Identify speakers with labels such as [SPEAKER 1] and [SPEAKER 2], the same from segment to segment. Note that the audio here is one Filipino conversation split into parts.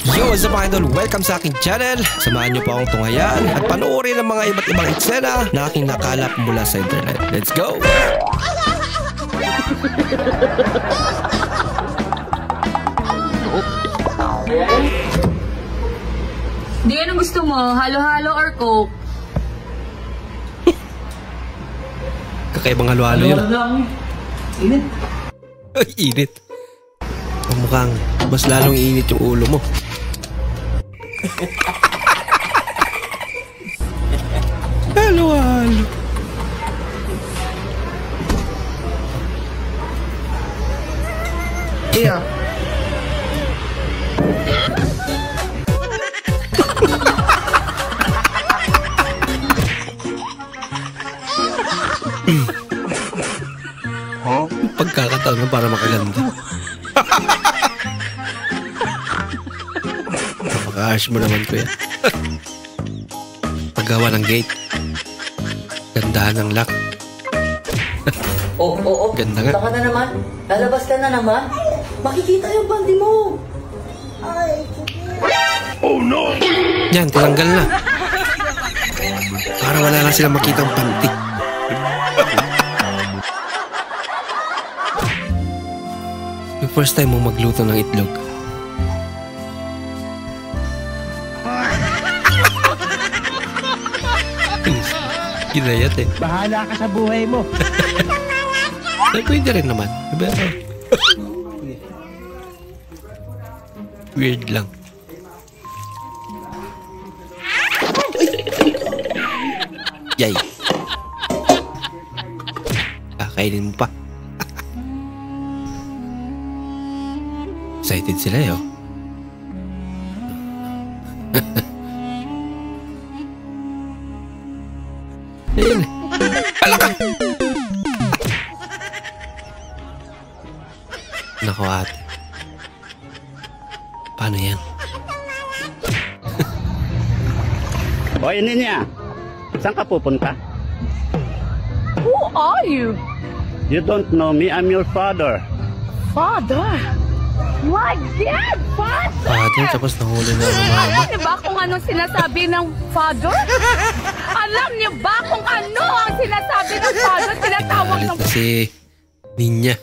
[SPEAKER 1] Yo, what's up mga idol? Welcome sa aking channel. Samahan niyo po akong tunghayan at panoorin ang mga iba't ibang eksena na aking nakalap mula sa internet. Let's go!
[SPEAKER 2] Di, anong gusto mo? Halo-halo or Coke?
[SPEAKER 1] Kakaibang halo-halo yun.
[SPEAKER 3] Init.
[SPEAKER 1] Ay, init. Mukhang mas lalong init yung ulo mo. Halo-halo.
[SPEAKER 3] Iya.
[SPEAKER 1] Pagkakataon mo para makaganda. Napaka-harsh mo naman, kuya. Paggawa ng gate. Gandahan ng lock.
[SPEAKER 4] Oo.
[SPEAKER 1] Ganda nga.
[SPEAKER 4] Baka na naman. Lalabas ka na naman. Makikita yung bandi mo.
[SPEAKER 1] Oh no! Yan, tinanggal na. Para wala na silang makitang panty. Yung first time mo magluto ng itlog. Ginayat eh.
[SPEAKER 3] Bahala ka sa buhay mo.
[SPEAKER 1] Ay, pwede rin naman. Pero weird lang. Yay. Kakainin mo pa. Excited sila eh, oh. Ayun eh. Alakak! Nako ate. Paano yan?
[SPEAKER 5] Hoy, Ninya. Saan ka pupunta?
[SPEAKER 2] Who are you?
[SPEAKER 5] You don't know me. I'm your father.
[SPEAKER 2] Father? My dad, father!
[SPEAKER 1] Father, tapos nahuli na ang mama.
[SPEAKER 2] Alam niyo ba kung anong sinasabi ng father? Alam niyo ba kung ano ang sinasabi ng father? Tinatawag
[SPEAKER 1] Galit
[SPEAKER 2] ng...
[SPEAKER 1] na si Ninya.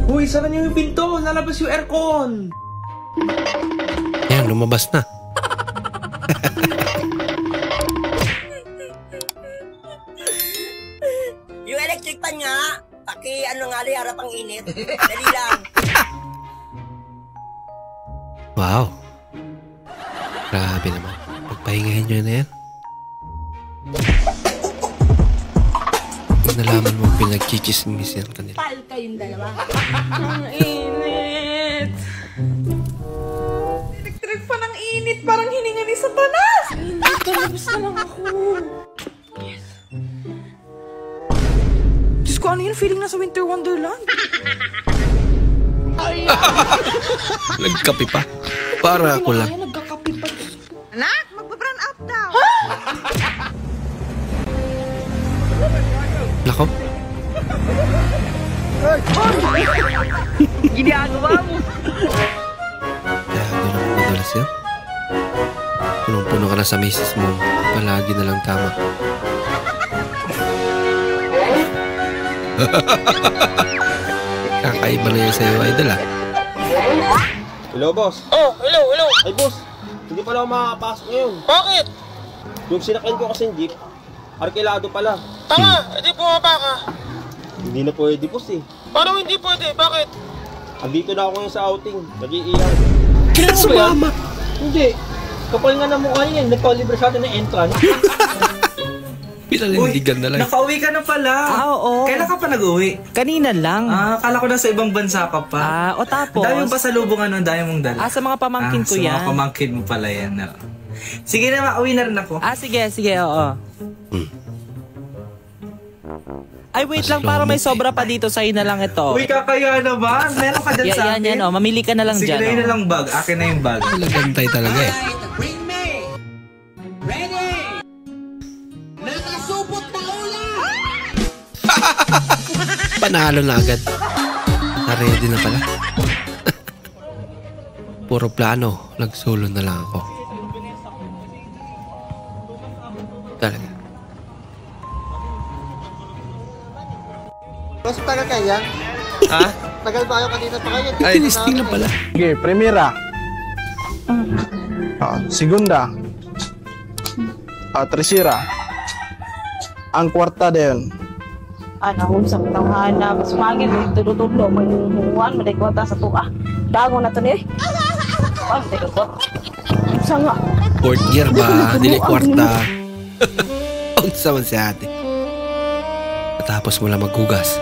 [SPEAKER 3] Uy, sara niyo yung pinto. Lalabas yung aircon.
[SPEAKER 1] Yan, lumabas na.
[SPEAKER 4] Yung electric pan nga. Ano nga rin, harap ang init. Dali lang.
[SPEAKER 1] Wow. Grabe naman. Pagpahingahin nyo na yan. Pag nalaman mo pinag-chichismis yan kanila.
[SPEAKER 2] Pal kayong dalawa. Ang init. Electric pa ng init. Parang hininga ni Satanas. Init, kalabas na lang ako. Diyos ko, ano yun? Feeling nasa Winter Wonderland.
[SPEAKER 1] Nagkapi pa. Para ako lang.
[SPEAKER 2] Nagkakapi pa.
[SPEAKER 6] Anak, magpa-brown out daw.
[SPEAKER 1] Nako.
[SPEAKER 2] Ginagawa mo.
[SPEAKER 1] Kaya ganun madalas yan. Punong-puno ka na sa misis mo. Palagi na lang tama. Kakaiba na yan sa'yo, idol ah.
[SPEAKER 7] Hello, boss.
[SPEAKER 8] Oh, hello.
[SPEAKER 7] Ay, boss. Hindi pala ako makakapasok ngayon.
[SPEAKER 8] Bakit?
[SPEAKER 7] Yung sinakyan ko kasing jeep, arkilado pala.
[SPEAKER 8] Tanga, edi bumaba ka.
[SPEAKER 7] Hindi na pwede, boss eh.
[SPEAKER 8] Paano hindi pwede? Bakit?
[SPEAKER 7] Andito na ako ngayon sa outing. Nag-iiyaw.
[SPEAKER 1] Kaya sumama.
[SPEAKER 7] Hindi. Kapal nga na mukha niya. Nagpa-libre sa atin ng entrance.
[SPEAKER 1] Pinalindigan na lang.
[SPEAKER 3] Nakauwi ka na pala.
[SPEAKER 9] Oo.
[SPEAKER 3] Kailan ka pa nag-uwi?
[SPEAKER 9] Kanina lang.
[SPEAKER 3] Akala ko nasa ibang bansa ka pa.
[SPEAKER 9] O tapos?
[SPEAKER 3] Dami mong pasalubong ano, dami mong dala.
[SPEAKER 9] Sa mga pamangkin ko yan.
[SPEAKER 3] Sa mga pamangkin mo pala yan. No. Sige na, mauwi na rin ako.
[SPEAKER 9] Sige, oo. Ay, wait lang, para may sobra pa dito, sa'yo na lang ito.
[SPEAKER 3] Uy, kakaya na ba? Meron ka dyan sa akin?
[SPEAKER 9] Yan, mamili ka na lang
[SPEAKER 3] Sige
[SPEAKER 9] dyan.
[SPEAKER 3] Sige na lang bag, akin na yung bag.
[SPEAKER 1] Nagantay talaga eh. Panalo na agad. Na-ready na pala. Puro plano. Nagsulo na lang ako. Talaga.
[SPEAKER 7] Mas tagal kayo yan?
[SPEAKER 1] Ha?
[SPEAKER 7] Tagal ba kayo kanina pa kayo?
[SPEAKER 1] Ay, tinisting lang pala.
[SPEAKER 10] Okay, primera. Segunda. Tercera. Ang kwarta din.
[SPEAKER 6] Ano, sa tawhana, mas pangit, tulo-tulo, may humuhan, may kwata sa tuwa. Dago na to ni. Ano, may kwata. Sanga.
[SPEAKER 1] Fourth year ba? Dili kwarta. Huwag saman si ate. Matapos mo lang maghugas.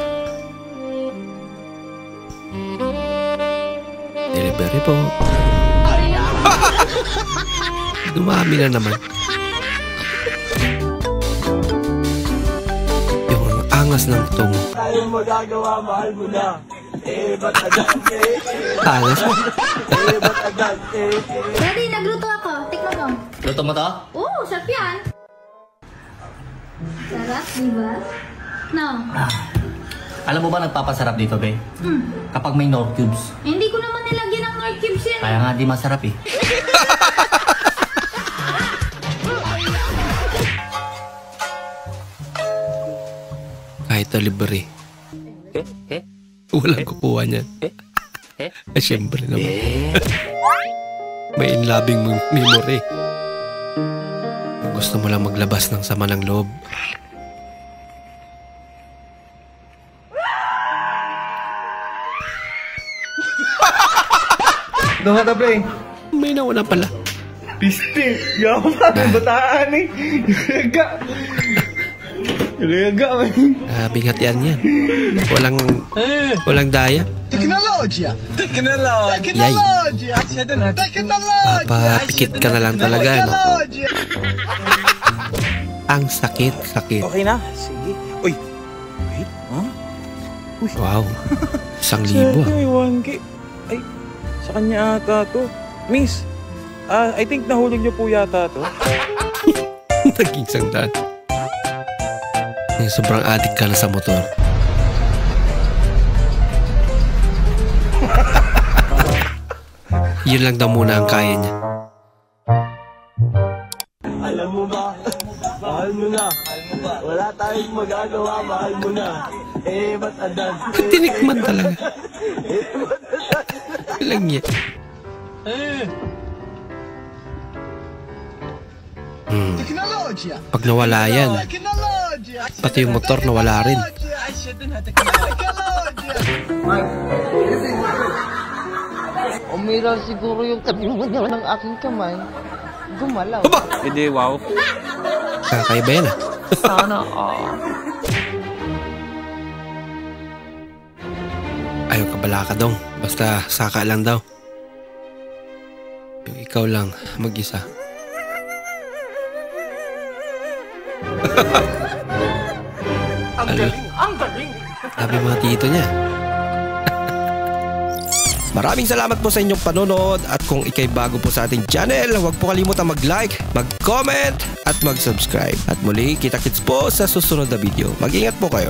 [SPEAKER 1] Delivery po. Dumami na naman. Yung angas ng tong.
[SPEAKER 7] Tayong magagawa, mahal mo na. Ba't agad?
[SPEAKER 1] Angas mo.
[SPEAKER 7] Ba't agad?
[SPEAKER 11] Daddy, nagluto ako. Tikman mo.
[SPEAKER 3] Luto mo to?
[SPEAKER 11] Oo, sarap yan. Sarap, di ba? No.
[SPEAKER 3] Alam mo ba nagpapasarap dito, be? Kapag may Knorr cubes.
[SPEAKER 11] Hindi ko naman nilagyan ng Knorr cubes yan.
[SPEAKER 3] Kaya nga di masarap eh.
[SPEAKER 1] Kahit delivery. Walang kukuha niyan. Siyempre naman. May inlabing memory. Gusto mo lang maglabas ng sama ng loob.
[SPEAKER 7] Doon ka tabi.
[SPEAKER 1] May nawala pala.
[SPEAKER 7] Piste. Yaman, bataan eh. Gaga. Gaga, man.
[SPEAKER 1] Bingatian yan. Walang daya.
[SPEAKER 7] Teknologya. Teknologya.
[SPEAKER 1] Yay.
[SPEAKER 7] Teknologya.
[SPEAKER 1] Papapikit ka na lang talaga. No? Ang sakit.
[SPEAKER 9] Okay na? Sige. Uy. Wait. Huh? Uy.
[SPEAKER 1] Wow. 1,000
[SPEAKER 9] May 1K. Ay, sa kanya ata to. Miss, I think nahulog niyo po yata to.
[SPEAKER 1] Naging 100. Sobrang addict ka na sa motor. Yun lang daw muna ang kaya niya.
[SPEAKER 7] Alam mo ba? Mahal mo na. Wala tayong magagawa, mahal mo na. Ba't agad?
[SPEAKER 1] Tinikman talaga. Lang yan. Pag nawala yan, pati yung motor nawala rin.
[SPEAKER 6] Umiral siguro yung tabi ng aking kamay. Gumalaw.
[SPEAKER 9] Hindi, wow.
[SPEAKER 1] Kakaiba yan ah.
[SPEAKER 6] Sana
[SPEAKER 1] Ayaw ka bala ka dong. Basta saka lang daw. Yung ikaw lang mag-isa. Ang galing. Sabi mga tito niya. Maraming salamat po sa inyong panonood at kung ikay bago po sa ating channel, huwag po kalimutan mag-like, mag-comment at mag-subscribe. At muli, kita-kits po sa susunod na video. Mag-ingat po kayo.